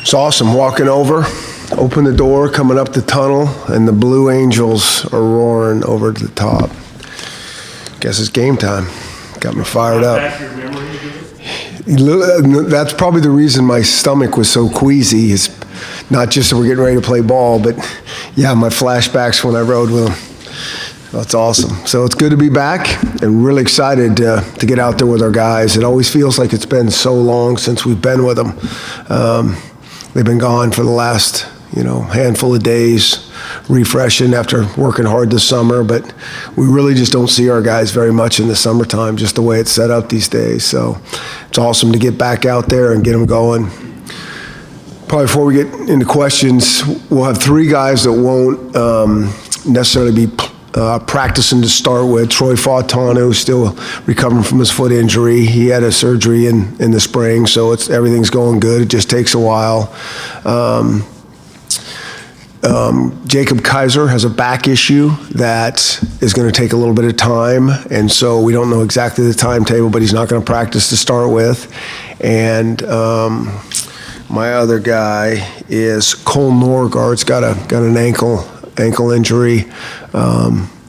It's awesome walking over, open the door, coming up the tunnel, and the Blue Angels are roaring over to the top. Guess it's game time. Got me fired up. That's probably the reason my stomach was so queasy. Is not just that we're getting ready to play ball, but yeah, my flashbacks when I rode with them. That's awesome. So it's good to be back and really excited to get out there with our guys. It always feels like it's been so long since we've been with them. They've been gone for the last, handful of days, refreshing after working hard this summer, but we really just don't see our guys very much in the summertime, just the way it's set up these days. So it's awesome to get back out there and get them going. Probably before we get into questions, we'll have three guys that won't necessarily be practicing to start with. Troy Fautano is still recovering from his foot injury. He had a surgery in the spring, so everything's going good. It just takes a while. Jacob Kaiser has a back issue that is going to take a little bit of time, and so we don't know exactly the timetable, but he's not going to practice to start with. And my other guy is Cole Norgard's got an ankle injury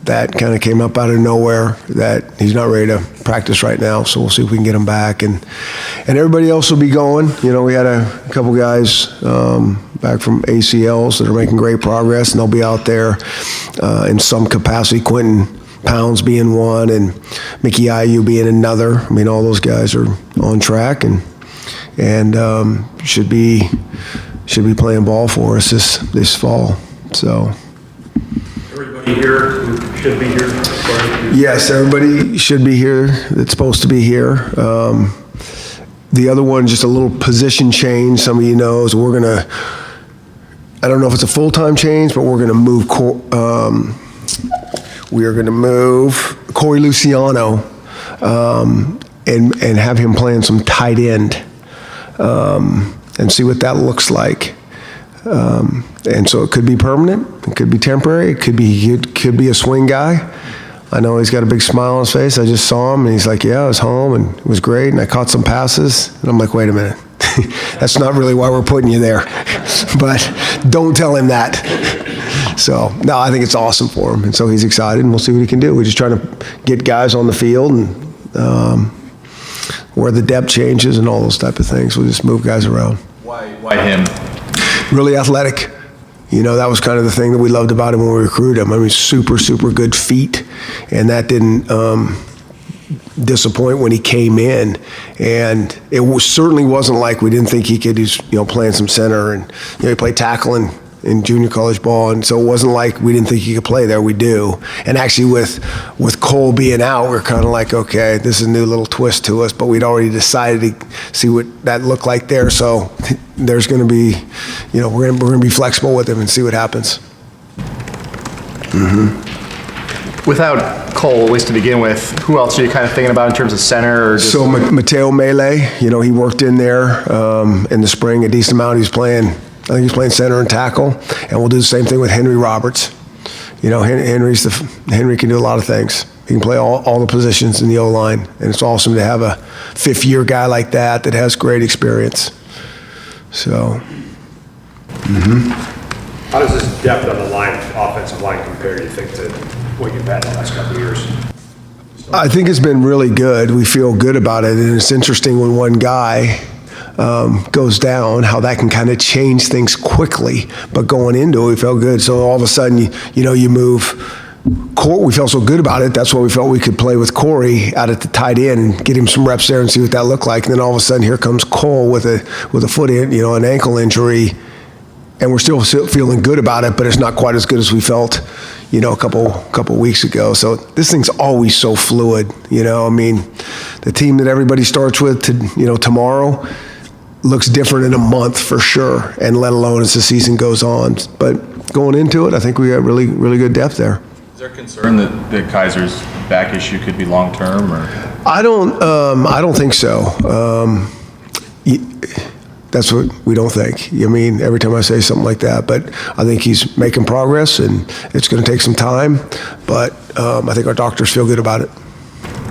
that kind of came up out of nowhere, that he's not ready to practice right now, so we'll see if we can get him back. And everybody else will be going. We had a couple guys back from ACLs that are making great progress, and they'll be out there in some capacity. Quentin Pounds being one, and Mickey Ayu being another. I mean, all those guys are on track and should be playing ball for us this fall. So. Everybody here who should be here? Yes, everybody should be here that's supposed to be here. The other one, just a little position change. Some of you know, is we're going to, I don't know if it's a full-time change, but we're going to move, Corey Luciano and have him playing some tight end and see what that looks like. And so it could be permanent, it could be temporary, it could be a swing guy. I know he's got a big smile on his face. I just saw him and he's like, yeah, I was home and it was great and I caught some passes. And I'm like, wait a minute, that's not really why we're putting you there. But don't tell him that. So, no, I think it's awesome for him. And so he's excited and we'll see what he can do. We're just trying to get guys on the field and where the depth changes and all those type of things. We'll just move guys around. Why him? Really athletic. That was kind of the thing that we loved about him when we recruited him. I mean, super, super good feet, and that didn't disappoint when he came in. And it certainly wasn't like we didn't think he could. He's playing some center, and he played tackle in junior college ball, and so it wasn't like we didn't think he could play there. We do. And actually, with Cole being out, we're kind of like, okay, this is a new little twist to us. But we'd already decided to see what that looked like there. So there's going to be, we're going to be flexible with him and see what happens. Mm-hmm. Without Cole, at least to begin with, who else are you kind of thinking about in terms of center? Or just so Mateo Mele, he worked in there in the spring a decent amount. I think he's playing center and tackle, and we'll do the same thing with Henry Roberts. Henry can do a lot of things. He can play all the positions in the O-line, and it's awesome to have a fifth-year guy like that has great experience. So, How does this depth on the offensive line compare, do you think, to what you've had in the last couple of years? I think it's been really good. We feel good about it, and it's interesting when one guy goes down, how that can kind of change things quickly. But going into it, we felt good. So all of a sudden, you move. We felt so good about it. That's why we felt we could play with Corey out at the tight end and get him some reps there and see what that looked like. And then all of a sudden, here comes Cole with a foot in, an ankle injury, and we're still feeling good about it. But it's not quite as good as we felt, a couple weeks ago. So this thing's always so fluid. I mean, the team that everybody starts with tomorrow looks different in a month for sure, and let alone as the season goes on. But going into it, I think we got really, really good depth there. Is there concern that Kaiser's back issue could be long term, or? I don't think so. That's what we don't think. I mean, every time I say something like that, but I think he's making progress, and it's going to take some time. But I think our doctors feel good about it.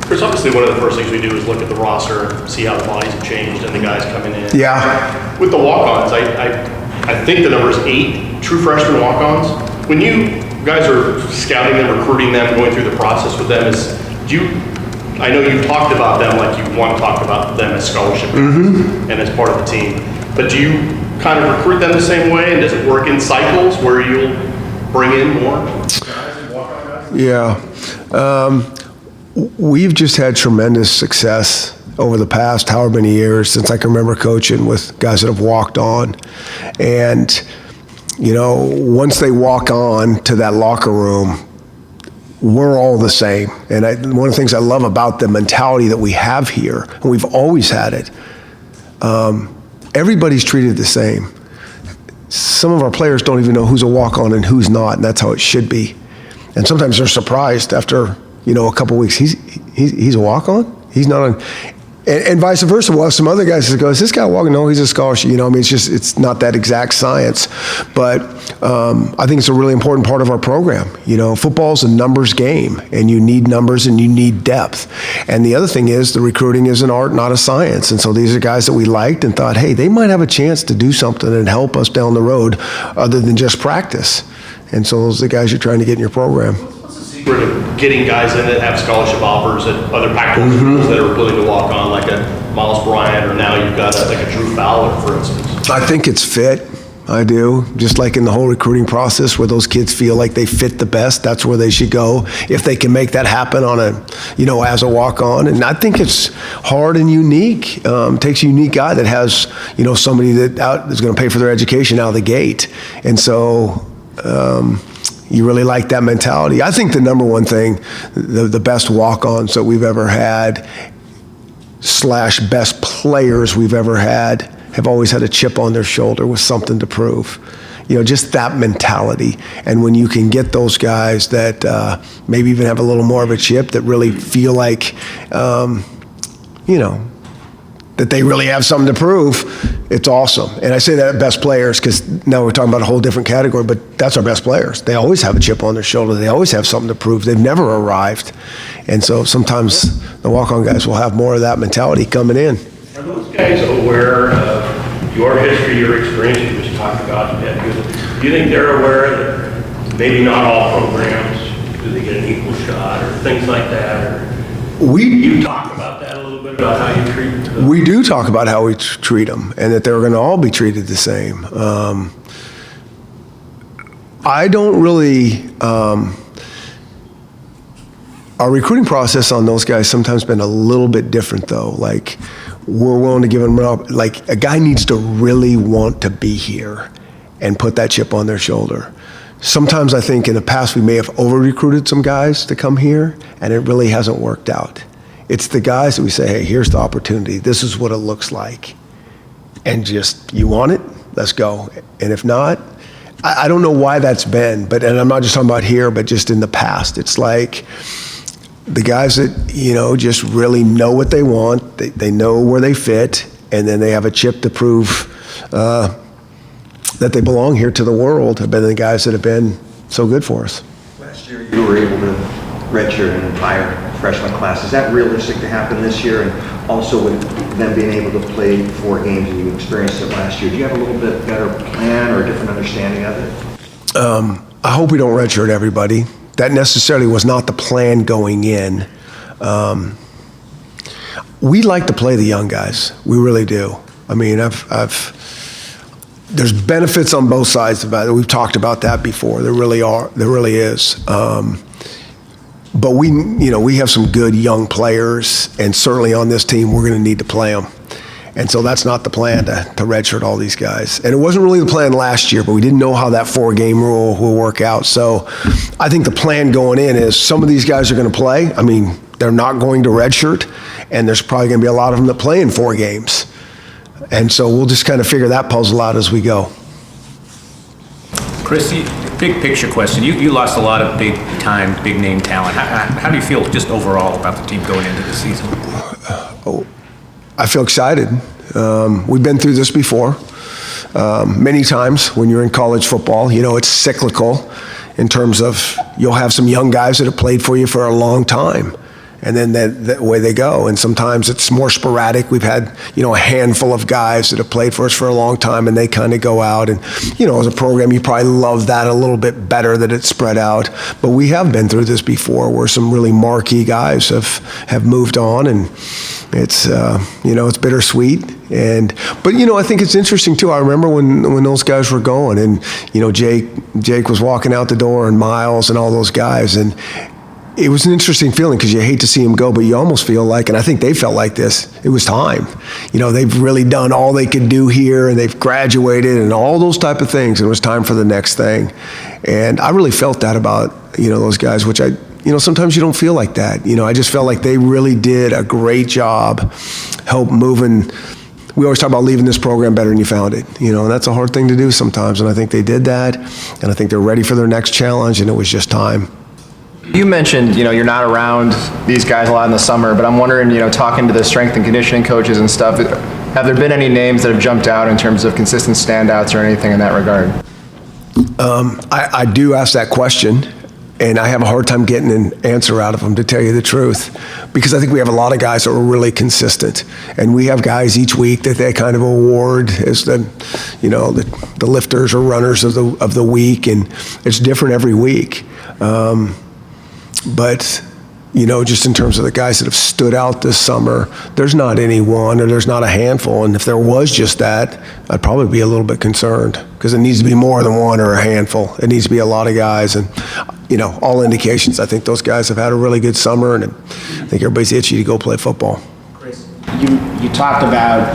Chris, obviously one of the first things we do is look at the roster and see how the bodies have changed and the guys coming in. Yeah. With the walk-ons, I think the number is 8 true freshman walk-ons. When you guys are scouting them, recruiting them, going through the process with them, I know you've talked about them like you want to talk about them as scholarship and as part of the team, but do you kind of recruit them the same way, and does it work in cycles where you'll bring in more guys and walk-on guys? Yeah. We've just had tremendous success over the past however many years since I can remember coaching with guys that have walked on. And, you know, once they walk on to that locker room, we're all the same. And one of the things I love about the mentality that we have here, and we've always had it, everybody's treated the same. Some of our players don't even know who's a walk-on and who's not, and that's how it should be. And sometimes they're surprised after, you know, a couple weeks. He's a walk-on? He's not on. And vice versa. We'll have some other guys that go, is this guy walking? No, he's a scholarship. You know, I mean, it's not that exact science. But I think it's a really important part of our program. You know, football's a numbers game, and you need numbers and you need depth. And the other thing is the recruiting is an art, not a science. And so these are guys that we liked and thought, hey, they might have a chance to do something and help us down the road other than just practice. And so those are the guys you're trying to get in your program. Secret of getting guys in that have scholarship offers at other Pac-12 schools that are willing to walk on, like a Miles Bryant, or now you've got like a Drew Fowler, for instance? I think it's fit. I do. Just like in the whole recruiting process where those kids feel like they fit the best, that's where they should go if they can make that happen on a, you know, as a walk-on. And I think it's hard and unique. It takes a unique guy that has, you know, somebody that is going to pay for their education out of the gate. And so, you really like that mentality. I think the number one thing, the best walk-ons that we've ever had / best players we've ever had have always had a chip on their shoulder with something to prove. You know, just that mentality. And when you can get those guys that maybe even have a little more of a chip, that really feel like, you know, that they really have something to prove, it's awesome. And I say that best players because now we're talking about a whole different category, but that's our best players. They always have a chip on their shoulder. They always have something to prove. They've never arrived. And so sometimes the walk-on guys will have more of that mentality coming in. Are those guys aware of your history, your experience you just talked about? Do you think they're aware that maybe not all programs, do they get an equal shot or things like that? Or you talk about that a little bit, about how you treat them? We do talk about how we treat them and that they're going to all be treated the same. I don't really, our recruiting process on those guys sometimes been a little bit different though. Like we're willing to give them up. Like a guy needs to really want to be here and put that chip on their shoulder. Sometimes I think in the past we may have over-recruited some guys to come here, and it really hasn't worked out. It's the guys that we say, hey, here's the opportunity. This is what it looks like. And just, you want it? Let's go. And if not, I don't know why that's been, and I'm not just talking about here, but just in the past. It's like the guys that, you know, just really know what they want. They know where they fit, and then they have a chip to prove that they belong here to the world, have been the guys that have been so good for us. Last year you were able to redshirt an entire freshman class. Is that realistic to happen this year? And also with them being able to play 4 games and you experienced it last year, do you have a little bit better plan or a different understanding of it? I hope we don't redshirt everybody. That necessarily was not the plan going in. We like to play the young guys. We really do. I mean, there's benefits on both sides about it. We've talked about that before. There really are. There really is. But we have some good young players, and certainly on this team, we're going to need to play them. And so that's not the plan to redshirt all these guys. And it wasn't really the plan last year, but we didn't know how that 4-game rule will work out. So I think the plan going in is some of these guys are going to play. I mean, they're not going to redshirt, and there's probably going to be a lot of them that play in 4 games. And so we'll just kind of figure that puzzle out as we go. Chris, big picture question. You lost a lot of big time, big name talent. How do you feel just overall about the team going into the season? I feel excited. We've been through this before many times when you're in college football. You know, it's cyclical in terms of you'll have some young guys that have played for you for a long time. and then that way they go. And sometimes it's more sporadic. We've had, a handful of guys that have played for us for a long time, and they kind of go out. And, as a program, you probably love that a little bit better that it's spread out. But we have been through this before where some really marquee guys have moved on, and it's, it's bittersweet. But I think it's interesting too. I remember when those guys were going, and Jake was walking out the door, and Miles and all those guys, and it was an interesting feeling because you hate to see him go, but you almost feel like, and I think they felt like this, it was time. They've really done all they could do here, and they've graduated and all those type of things, and it was time for the next thing. And I really felt that about those guys, which sometimes you don't feel like that. I just felt like they really did a great job help moving. We always talk about leaving this program better than you found it, and that's a hard thing to do sometimes. And I think they did that, and I think they're ready for their next challenge, and it was just time. You mentioned, you're not around these guys a lot in the summer, but I'm wondering, talking to the strength and conditioning coaches and stuff, have there been any names that have jumped out in terms of consistent standouts or anything in that regard? I do ask that question, and I have a hard time getting an answer out of them, to tell you the truth, because I think we have a lot of guys that are really consistent, and we have guys each week that they kind of award as the lifters or runners of the week, and it's different every week. But just in terms of the guys that have stood out this summer, there's not any one, or there's not a handful. And if there was just that, I'd probably be a little bit concerned, because it needs to be more than one or a handful. It needs to be a lot of guys. And, all indications, I think those guys have had a really good summer, and I think everybody's itchy to go play football. Chris, you talked about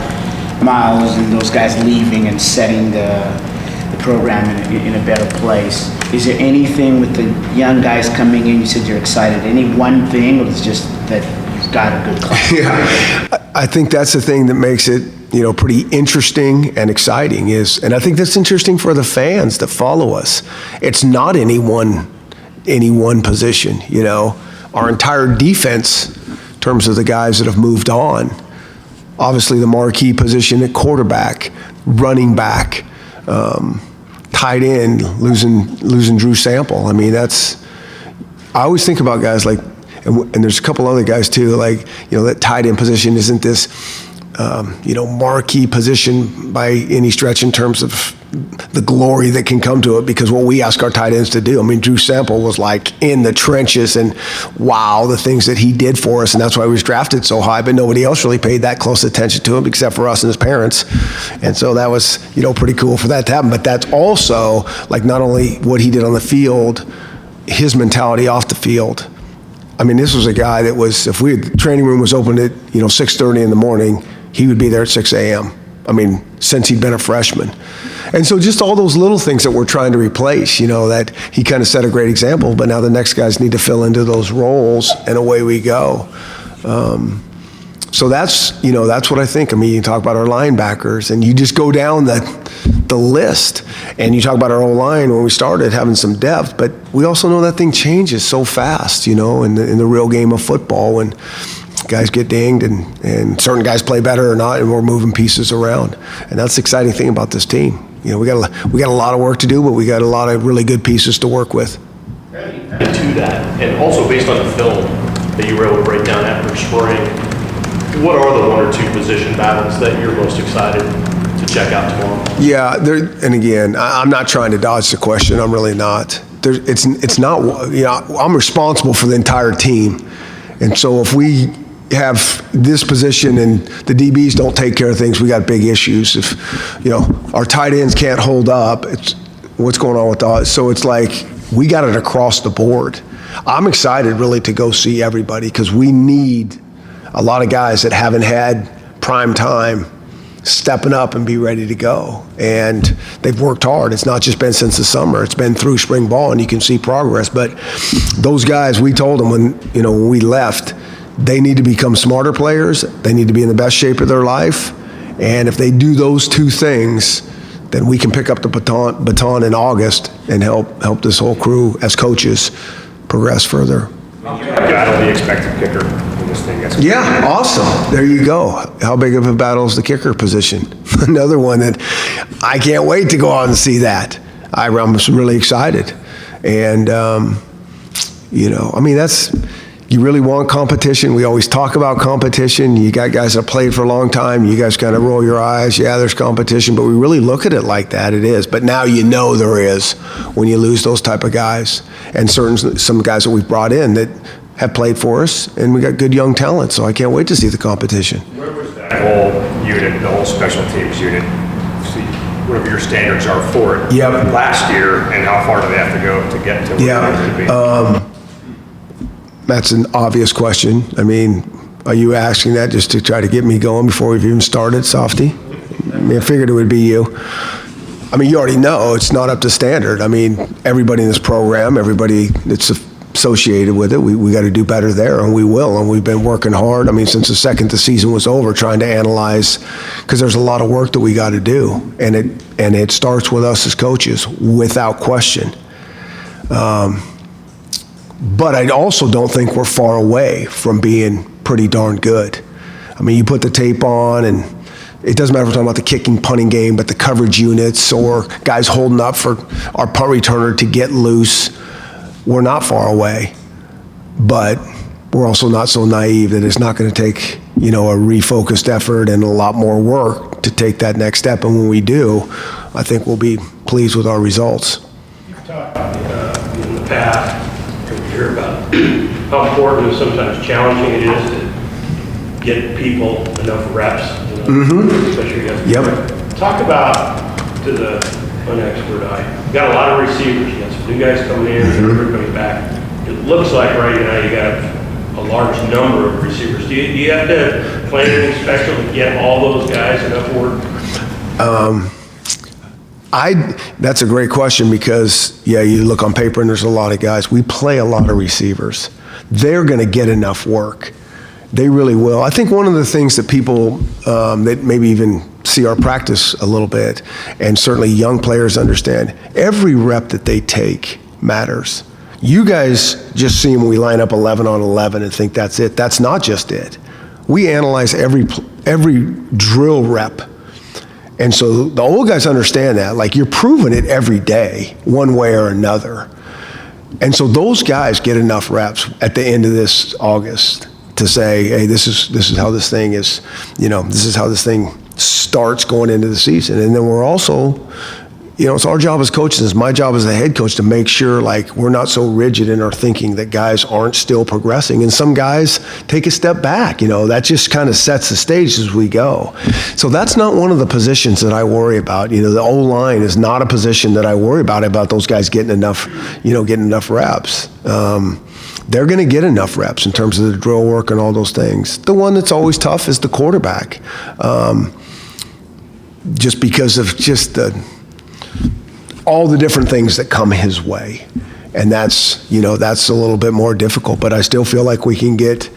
Miles and those guys leaving and setting the program in a better place. Is there anything with the young guys coming in, you said you're excited, any one thing, or it's just that you've got a good class? Yeah, I think that's the thing that makes it, pretty interesting and exciting and I think that's interesting for the fans that follow us. It's not any one position, Our entire defense, in terms of the guys that have moved on, obviously the marquee position at quarterback, running back, tight end, losing Drew Sample. I mean, I always think about guys like, and there's a couple other guys too, like, that tight end position isn't this, marquee position by any stretch in terms of the glory that can come to it, because what we ask our tight ends to do. I mean, Drew Sample was like in the trenches, and wow, the things that he did for us, and that's why he was drafted so high, but nobody else really paid that close attention to him except for us and his parents. And so that was, pretty cool for that to happen. But that's also like not only what he did on the field, his mentality off the field. I mean, this was a guy that was, if the training room was open at, 6:30 in the morning, he would be there at 6 a.m. I mean, since he'd been a freshman. And so just all those little things that we're trying to replace, that he kind of set a great example, but now the next guys need to fill into those roles, and away we go. So that's what I think. I mean, you talk about our linebackers, and you just go down the list, and you talk about our O-line when we started having some depth, but we also know that thing changes so fast, in the real game of football, when guys get dinged and certain guys play better or not, and we're moving pieces around. And that's the exciting thing about this team. We got a lot of work to do, but we got a lot of really good pieces to work with. To that, and also based on the film that you were able to break down after spring, what are the one or two position battles that you're most excited to check out tomorrow? Yeah, and again, I'm not trying to dodge the question. I'm really not. It's not. I'm responsible for the entire team, and so if we have this position and the DBs don't take care of things, we got big issues. If our tight ends can't hold up, it's what's going on with us. So it's like we got it across the board. I'm excited really to go see everybody, because we need a lot of guys that haven't had prime time stepping up and be ready to go. And they've worked hard. It's not just been since the summer. It's been through spring ball, and you can see progress. But those guys, we told them when we left, they need to become smarter players. They need to be in the best shape of their life. And if they do those two things, then we can pick up the baton in August and help this whole crew as coaches progress further. I'll be expected kicker in this thing. Yeah, awesome. There you go. How big of a battle is the kicker position? Another one that I can't wait to go out and see that. I'm really excited. And, I mean, you really want competition. We always talk about competition. You got guys that have played for a long time. You guys kind of roll your eyes. Yeah, there's competition, but we really look at it like that. It is. But now you know there is when you lose those type of guys. And some guys that we've brought in that have played for us, and we got good young talent. So I can't wait to see the competition. Where was that whole unit, the whole special teams unit? See, whatever your standards are for it. Yep. Last year, and how far do they have to go to get to where they need to be? That's an obvious question. I mean, are you asking that just to try to get me going before we've even started, Softy? I mean, I figured it would be you. I mean, you already know it's not up to standard. I mean, everybody in this program, everybody that's associated with it, we got to do better there, and we will, and we've been working hard. I mean, since the second the season was over, trying to analyze, because there's a lot of work that we got to do, and it starts with us as coaches, without question. But I also don't think we're far away from being pretty darn good. I mean, you put the tape on, and it doesn't matter if we're talking about the kicking, punting game, but the coverage units or guys holding up for our punt returner to get loose, we're not far away. But we're also not so naive that it's not going to take, a refocused effort and a lot more work to take that next step. And when we do, I think we'll be pleased with our results. You've talked in the past, we hear about how important and sometimes challenging it is to get people enough reps, especially guys. Yep. Talk about, to the unexpert eye, you got a lot of receivers, you got some new guys coming in, everybody back. It looks like right now you got a large number of receivers. Do you have to plan anything special to get all those guys enough work? That's a great question because, you look on paper and there's a lot of guys. We play a lot of receivers. They're going to get enough work. They really will. I think one of the things that people that maybe even see our practice a little bit, and certainly young players understand, every rep that they take matters. You guys just see when we line up 11 on 11 and think that's it. That's not just it. We analyze every drill rep. And so the old guys understand that. Like, you're proving it every day, one way or another. And so those guys get enough reps at the end of this August to say, hey, this is how this thing is, this is how this thing starts going into the season. And then we're also, it's our job as coaches, it's my job as the head coach to make sure, like, we're not so rigid in our thinking that guys aren't still progressing. And some guys take a step back, that just kind of sets the stage as we go. So that's not one of the positions that I worry about. The O-line is not a position that I worry about those guys getting enough reps. They're going to get enough reps in terms of the drill work and all those things. The one that's always tough is the quarterback. Just because of all the different things that come his way. And that's a little bit more difficult, but I still feel like we can get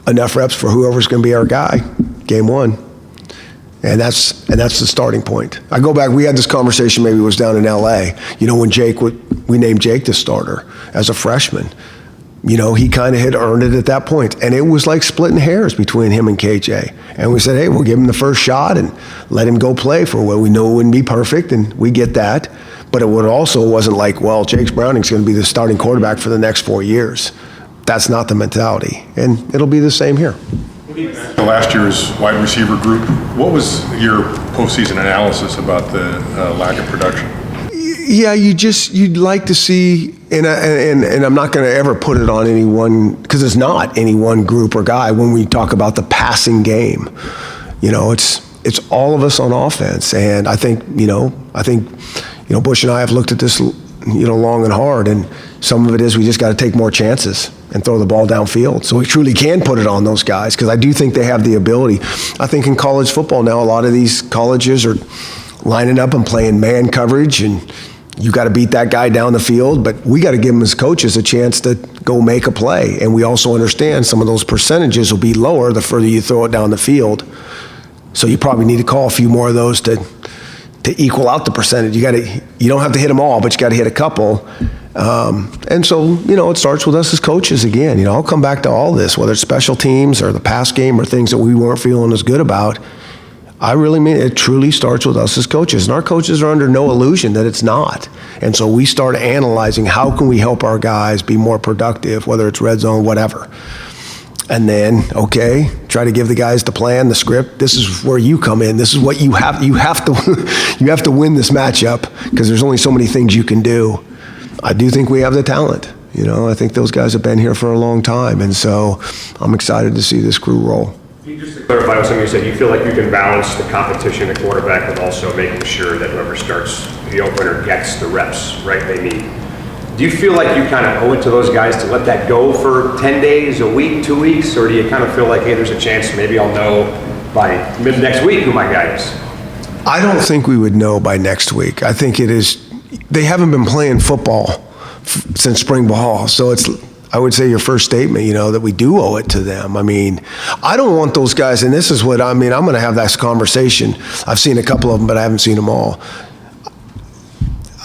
enough reps for whoever's going to be our guy, game one. And that's the starting point. I go back, we had this conversation, maybe it was down in LA, when we named Jake the starter as a freshman. He kind of had earned it at that point. And it was like splitting hairs between him and KJ. And we said, hey, we'll give him the first shot and let him go play for what we know it wouldn't be perfect, and we get that. But it wasn't like, well, Jake Browning's going to be the starting quarterback for the next 4 years. That's not the mentality. And it'll be the same here. Last year's wide receiver group, what was your postseason analysis about the lack of production? Yeah, you'd like to see, and I'm not going to ever put it on any one, because it's not any one group or guy. When we talk about the passing game, it's all of us on offense, and I think Bush and I have looked at this, long and hard, and some of it is we just got to take more chances and throw the ball downfield. So we truly can put it on those guys, because I do think they have the ability. I think in college football now, a lot of these colleges are lining up and playing man coverage, and you got to beat that guy down the field, but we got to give them as coaches a chance to go make a play. And we also understand some of those percentages will be lower the further you throw it down the field. So you probably need to call a few more of those to equal out the percentage. You don't have to hit them all, but you got to hit a couple. And so, it starts with us as coaches again. I'll come back to all this, whether it's special teams or the pass game or things that we weren't feeling as good about. I really mean it. It truly starts with us as coaches. And our coaches are under no illusion that it's not. And so we start analyzing how can we help our guys be more productive, whether it's red zone, whatever. And then, okay, try to give the guys the plan, the script. This is where you come in. This is what you have to you have to win this matchup because there's only so many things you can do. I do think we have the talent. I think those guys have been here for a long time, and so I'm excited to see this crew roll. Just to clarify what something you said, you feel like you can balance the competition at quarterback with also making sure that whoever starts the opener gets the reps, right, they need. Do you feel like you kind of owe it to those guys to let that go for 10 days, a week, 2 weeks, or do you kind of feel like, hey, there's a chance maybe I'll know by mid next week who my guy is? I don't think we would know by next week. I think it is, they haven't been playing football since spring ball, so it's, I would say your first statement, that we do owe it to them. I mean, I don't want those guys, and this is what, I'm going to have this conversation. I've seen a couple of them, but I haven't seen them all.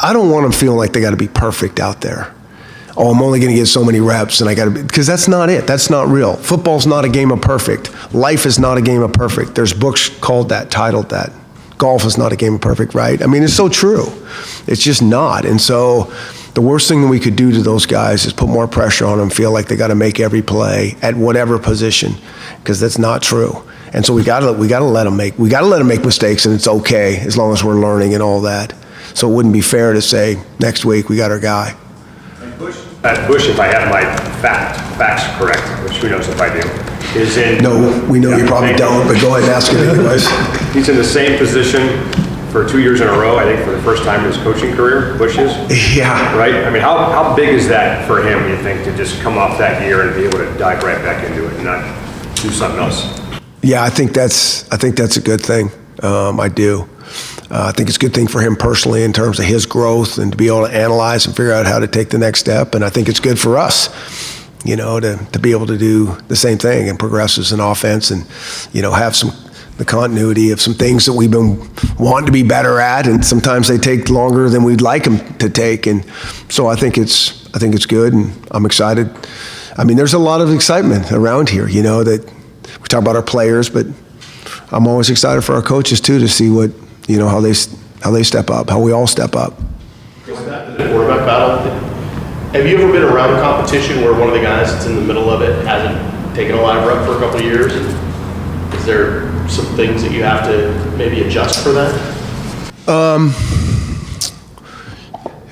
I don't want them feeling like they got to be perfect out there. Oh, I'm only going to get so many reps, and I got to be, because that's not it. That's not real. Football's not a game of perfect. Life is not a game of perfect. There's books called that, titled that. Golf is not a game of perfect, right? I mean, it's so true. It's just not. And so the worst thing that we could do to those guys is put more pressure on them, feel like they got to make every play at whatever position, because that's not true. And so we got to let them make mistakes, and it's okay as long as we're learning and all that. So it wouldn't be fair to say next week we got our guy. At Bush, if I have my facts correct, which who knows if I do, is in. No, we know you probably don't, but go ahead and ask it anyways. He's in the same position for 2 years in a row, I think, for the first time in his coaching career, Bush is. Yeah. Right? I mean, how big is that for him, you think, to just come off that year and be able to dive right back into it and not do something else? Yeah, I think that's a good thing. I do. I think it's a good thing for him personally in terms of his growth and to be able to analyze and figure out how to take the next step. And I think it's good for us, to be able to do the same thing and progress as an offense and, have the continuity of some things that we've been wanting to be better at. And sometimes they take longer than we'd like them to take. And so I think it's good, and I'm excited. I mean, there's a lot of excitement around here, that we talk about our players, but I'm always excited for our coaches too, to see what, how they step up, how we all step up. The quarterback battle. Have you ever been around a competition where one of the guys that's in the middle of it hasn't taken a live rep for a couple of years? And is there some things that you have to maybe adjust for that?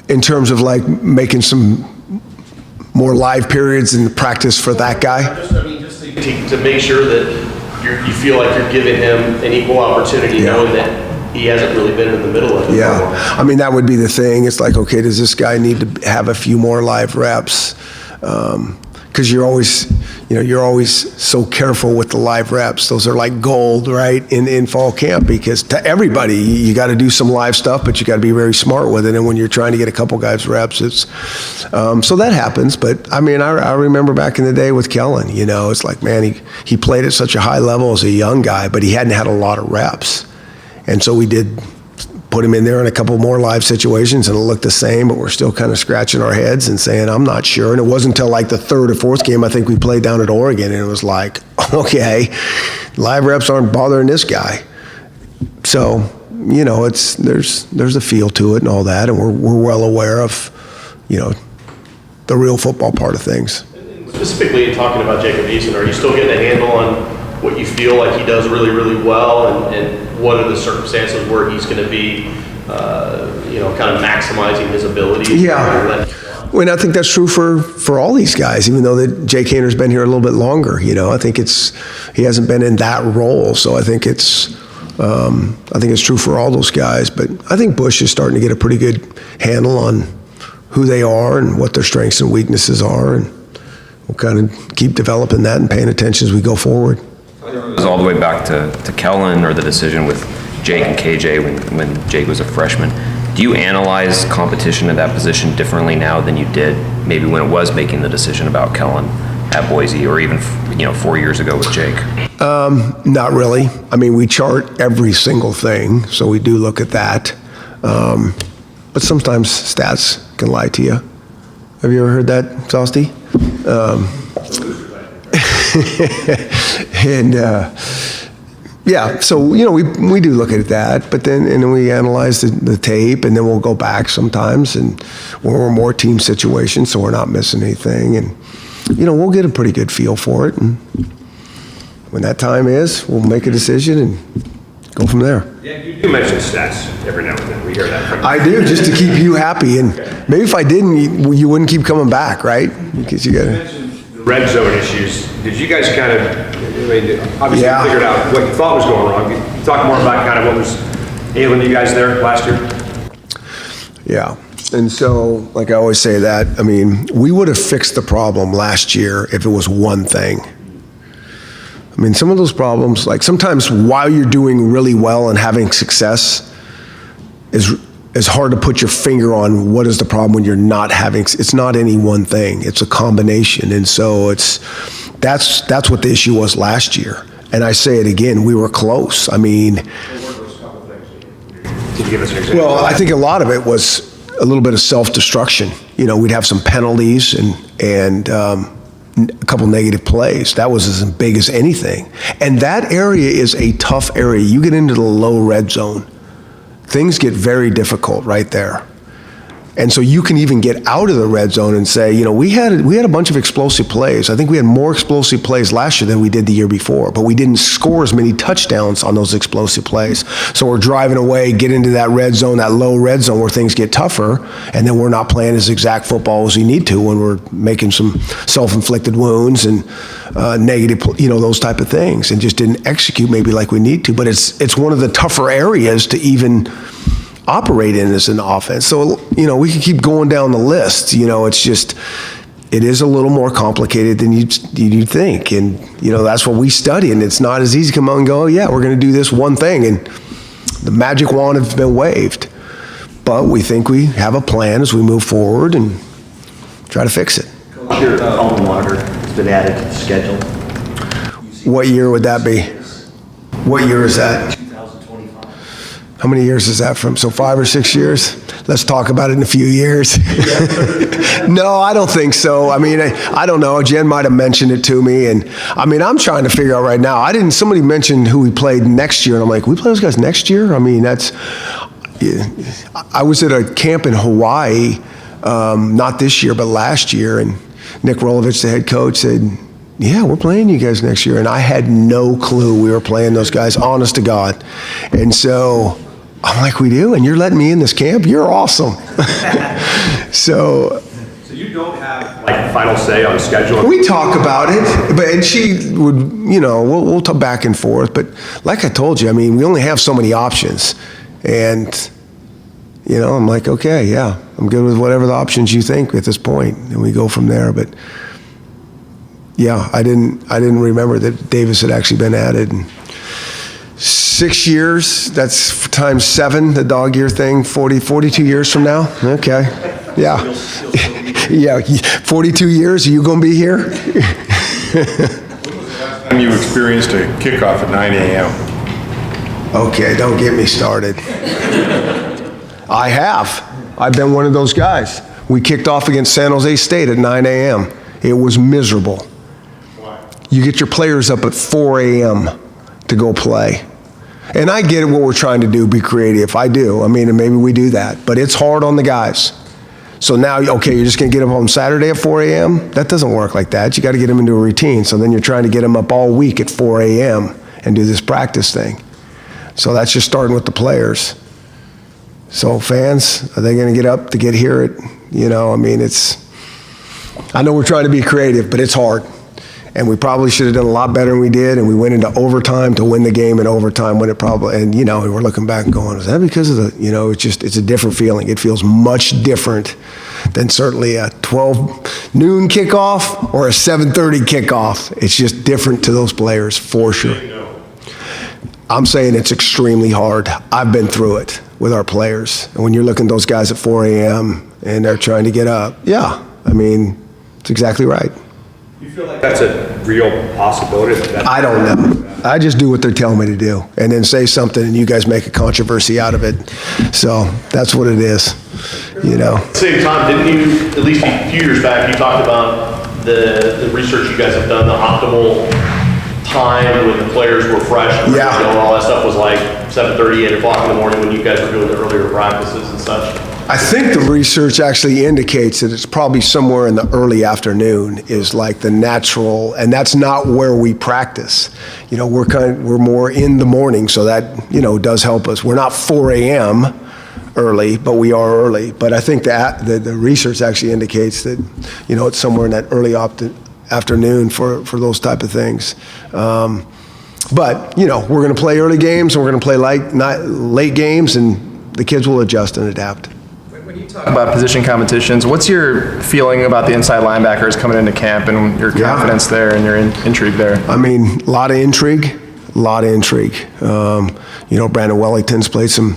In terms of like making some more live periods in practice for that guy? Just to make sure that you feel like you're giving him an equal opportunity, knowing that he hasn't really been in the middle of it. Yeah, I mean, that would be the thing. It's like, okay, does this guy need to have a few more live reps? Because you're always so careful with the live reps. Those are like gold, right, in fall camp, because to everybody, you got to do some live stuff, but you got to be very smart with it. And when you're trying to get a couple guys reps, it's so that happens. But I mean, I remember back in the day with Kellen, it's like, man, he played at such a high level as a young guy, but he hadn't had a lot of reps. And so we did put him in there in a couple more live situations, and it looked the same, but we're still kind of scratching our heads and saying, I'm not sure. And it wasn't until like the third or fourth game, I think we played down at Oregon, and it was like, okay, live reps aren't bothering this guy. So, there's a feel to it and all that, and we're well aware of, the real football part of things. Specifically talking about Jacob Eason, are you still getting a handle on what you feel like he does really, really well, and what are the circumstances where he's going to be, kind of maximizing his ability? Yeah. Well, I think that's true for all these guys, even though that Jake Hayner's been here a little bit longer. I think he hasn't been in that role, so I think it's true for all those guys. But I think Bush is starting to get a pretty good handle on who they are and what their strengths and weaknesses are, and we'll kind of keep developing that and paying attention as we go forward. It was all the way back to Kellen, or the decision with Jake and KJ when Jake was a freshman. Do you analyze competition at that position differently now than you did maybe when it was making the decision about Kellen at Boise, or even 4 years ago with Jake? Not really. I mean, we chart every single thing, so we do look at that. But sometimes stats can lie to you. Have you ever heard that, Sausti? And Yeah, so, we do look at that, but then we analyze the tape, and then we'll go back sometimes, and when we're more team situations, so we're not missing anything, and, we'll get a pretty good feel for it, and when that time is, we'll make a decision and go from there. Yeah, you do mention stats every now and then. We hear that from you. I do, just to keep you happy, and maybe if I didn't, you wouldn't keep coming back, right? Because you gotta... Red zone issues, did you guys kind of, obviously Yeah. you figured out what you thought was going wrong. Can you talk more about kind of what was ailing you guys there last year? Yeah, and so, like I always say that, we would have fixed the problem last year if it was one thing. Some of those problems, like sometimes while you're doing really well and having success, is hard to put your finger on what is the problem when you're not having, it's not any one thing, it's a combination. And so that's what the issue was last year. And I say it again, we were close. Can you give us an example? Well, I think a lot of it was a little bit of self-destruction. We'd have some penalties and a couple negative plays. That was as big as anything. And that area is a tough area. You get into the low red zone, things get very difficult right there. And so you can even get out of the red zone and say, we had a bunch of explosive plays. I think we had more explosive plays last year than we did the year before, but we didn't score as many touchdowns on those explosive plays. So we're driving away, get into that red zone, that low red zone where things get tougher, and then we're not playing as exact football as we need to when we're making some self-inflicted wounds and negative, those type of things, and just didn't execute maybe like we need to. But it's one of the tougher areas to even operate in as an offense. So, we can keep going down the list. It's just, it is a little more complicated than you'd think. And, that's what we study. And it's not as easy to come out and go, oh, yeah, we're going to do this one thing. And the magic wand has been waved. But we think we have a plan as we move forward and try to fix it. Your alma mater has been added to the schedule. What year would that be? What year is that? How many years is that from? So 5 or 6 years? Let's talk about it in a few years. No, I don't think so. I don't know. Jen might have mentioned it to me. And I'm trying to figure out right now. Somebody mentioned who we played next year. And I'm like, we play those guys next year? I was at a camp in Hawaii, not this year, but last year. And Nick Rolovich, the head coach, said, yeah, we're playing you guys next year. And I had no clue we were playing those guys, honest to God. And so I'm like, we do? And you're letting me in this camp? You're awesome. So you don't have like final say on schedule? We talk about it, and she would, we'll talk back and forth. But like I told you, we only have so many options. And, I'm like, okay, yeah, I'm good with whatever the options you think at this point. And we go from there. But yeah, I didn't remember that Davis had actually been added. And 6 years, that's times 7, the dog year thing, 42 years from now? Okay, yeah. Yeah, 42 years, are you gonna be here? And you experienced a kickoff at 9 a.m. Okay, don't get me started. I have. I've been one of those guys. We kicked off against San Jose State at 9 a.m. It was miserable. You get your players up at 4 a.m. to go play. And I get it, what we're trying to do, be creative. I do. And maybe we do that. But it's hard on the guys. So now, okay, you're just going to get them on Saturday at 4 a.m.? That doesn't work like that. You got to get them into a routine. So then you're trying to get them up all week at 4 a.m. and do this practice thing. So that's just starting with the players. So fans, are they going to get up to get here? I know we're trying to be creative, but it's hard. And we probably should have done a lot better than we did, and we went into overtime to win the game in overtime when it probably, and we're looking back and going, is that because of the, it's a different feeling. It feels much different than certainly a 12 noon kickoff or a 7:30 kickoff. It's just different to those players, for sure. I'm saying it's extremely hard. I've been through it with our players. And when you're looking at those guys at 4 a.m. and they're trying to get up, yeah, it's exactly right. You feel like that's a real possibility? I don't know. I just do what they're telling me to do, and then say something, and you guys make a controversy out of it. So that's what it is, At the same time, didn't you, at least a few years back, you talked about the research you guys have done, the optimal time when the players were fresh. Yeah. You know, all that stuff was like 7:30, 8 o'clock in the morning when you guys were doing the earlier practices and such. I think the research actually indicates that it's probably somewhere in the early afternoon is like the natural, and that's not where we practice. You know, we're more in the morning, so that, you know, does help us. We're not 4 a.m. early, but we are early. But I think that the research actually indicates that, you know, it's somewhere in that early afternoon for those type of things. But, you know, we're going to play early games and we're going to play late games, and the kids will adjust and adapt. When you talk about position competitions, what's your feeling about the inside linebackers coming into camp and your confidence there and your intrigue there? I mean, a lot of intrigue. You know, Brandon Wellington's played some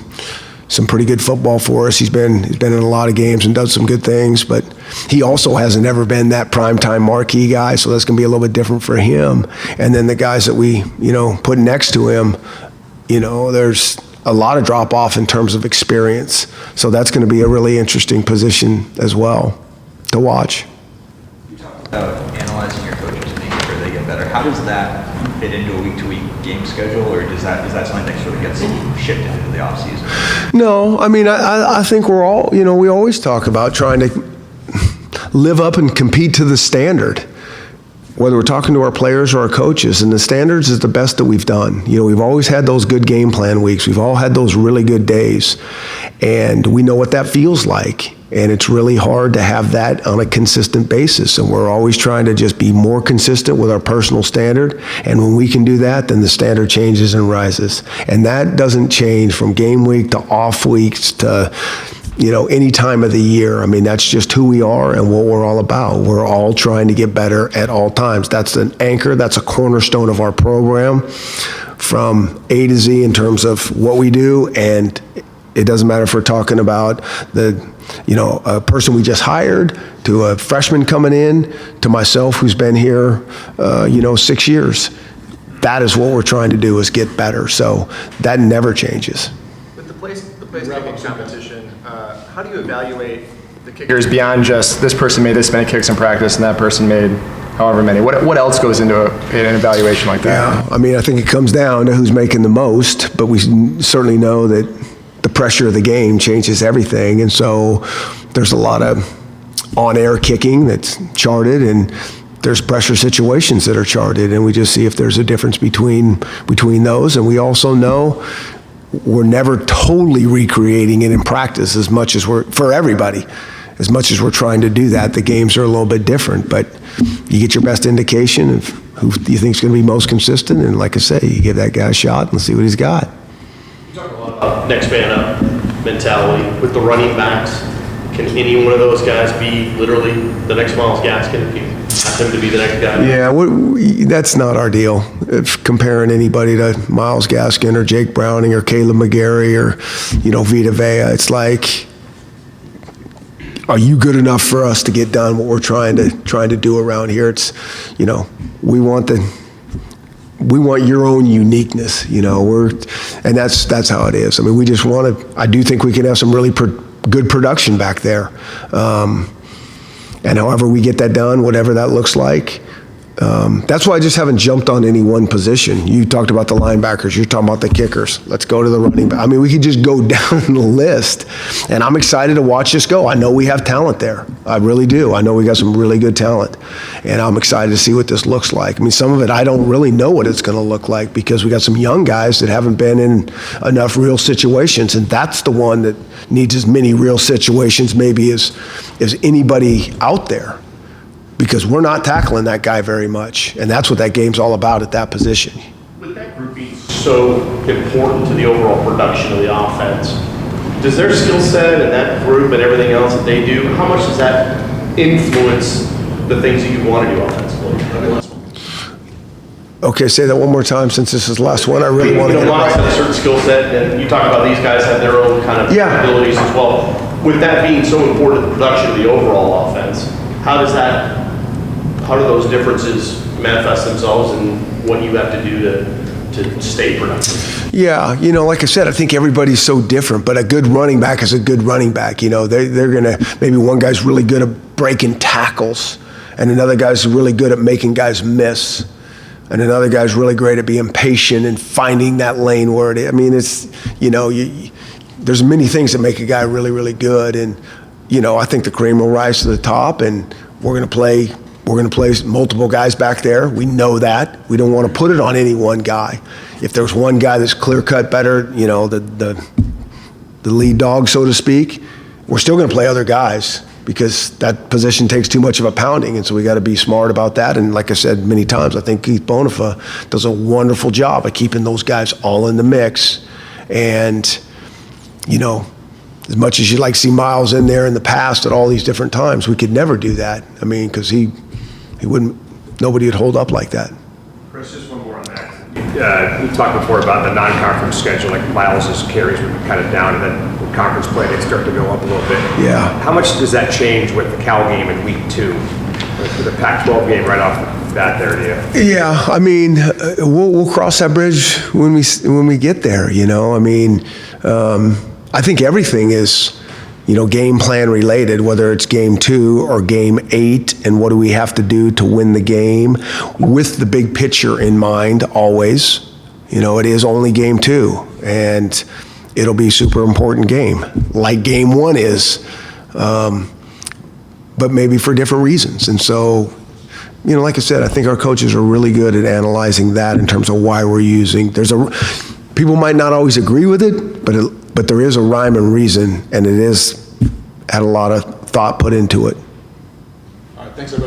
pretty good football for us. He's been in a lot of games and done some good things, but he also hasn't ever been that primetime marquee guy, so that's going to be a little bit different for him. And then the guys that we, you know, put next to him, you know, there's a lot of drop off in terms of experience. So that's going to be a really interesting position as well to watch. You talked about analyzing your coaches and making sure they get better. How does that fit into a week-to-week game schedule, or is that something that sort of gets shifted into the offseason? No, I mean, I think we're all, you know, we always talk about trying to live up and compete to the standard, whether we're talking to our players or our coaches, and the standards is the best that we've done. You know, we've always had those good game plan weeks. We've all had those really good days, and we know what that feels like. And it's really hard to have that on a consistent basis. And we're always trying to just be more consistent with our personal standard. And when we can do that, then the standard changes and rises. And that doesn't change from game week to off weeks to, you know, any time of the year. I mean, that's just who we are and what we're all about. We're all trying to get better at all times. That's an anchor, that's a cornerstone of our program from A to Z in terms of what we do. And it doesn't matter if we're talking about a person we just hired, to a freshman coming in, to myself who's been here, 6 years. That is what we're trying to do, is get better. So that never changes. With the place kicking competition, how do you evaluate the kickers beyond just this person made this many kicks in practice and that person made however many? What else goes into an evaluation like that? Yeah, I mean, I think it comes down to who's making the most, but we certainly know that the pressure of the game changes everything, and so there's a lot of on-air kicking that's charted, and there's pressure situations that are charted, and we just see if there's a difference between those. And we also know we're never totally recreating it in practice as much as for everybody. As much as we're trying to do that, the games are a little bit different, but you get your best indication of who you think is going to be most consistent, and like I say, you give that guy a shot and see what he's got. Next man up mentality with the running backs. Can any one of those guys be literally the next Myles Gaskin if you ask him to be the next guy? Yeah, that's not our deal. If comparing anybody to Myles Gaskin or Jake Browning or Caleb McGarry or, Vita Vea, it's like, are you good enough for us to get done what we're trying to do around here? It's, we want your own uniqueness, and that's how it is. I mean, we just want to. I do think we can have some really good production back there, and however we get that done, whatever that looks like. That's why I just haven't jumped on any one position. You talked about the linebackers. You're talking about the kickers. Let's go to the running back. I mean, we could just go down the list, and I'm excited to watch this go. I know we have talent there. I really do. I know we got some really good talent, and I'm excited to see what this looks like. I mean, some of it I don't really know what it's going to look like because we got some young guys that haven't been in enough real situations, and that's the one that needs as many real situations maybe as anybody out there. Because we're not tackling that guy very much, and that's what that game's all about at that position. With that group being so important to the overall production of the offense, does their skill set and that group and everything else that they do, how much does that influence the things that you want to do offensively? Okay, say that one more time since this is the last one. I really want to get it Myles right. has a certain skill set, and you talk about these guys have their own kind of abilities as well. With that being so important to the production of the overall offense, how do those differences manifest themselves in what you have to do to stay productive? Yeah, like I said, I think everybody's so different, but a good running back is a good running back. They're going to, maybe one guy's really good at breaking tackles, and another guy's really good at making guys miss. and another guy's really great at being patient and finding that lane where it is. I mean, it's, there's many things that make a guy really, really good. And, I think the cream will rise to the top, and we're going to play multiple guys back there. We know that. We don't want to put it on any one guy. If there's one guy that's clear-cut better, the lead dog, so to speak, we're still going to play other guys because that position takes too much of a pounding, and so we got to be smart about that. And like I said many times, I think Keith Bonifa does a wonderful job of keeping those guys all in the mix. And, as much as you'd like to see Miles in there in the past at all these different times, we could never do that. I mean, because he wouldn't, nobody would hold up like that. Chris, just one more on that. You talked before about the non-conference schedule, like Miles's carries would be kind of down, and then with conference play, they'd start to go up a little bit. Yeah. How much does that change with the Cal game in week 2? With the Pac-12 game right off the bat there, do you? Yeah, I mean, we'll cross that bridge when we get there, I mean, I think everything is, game plan related, whether it's game 2 or game 8, and what do we have to do to win the game, with the big picture in mind always. It is only game 2, and it'll be a super important game, like game 1 is, but maybe for different reasons. And so, like I said, I think our coaches are really good at analyzing that in terms of why we're using. People might not always agree with it, but there is a rhyme and reason, and it is had a lot of thought put into it. All right, thanks, everybody.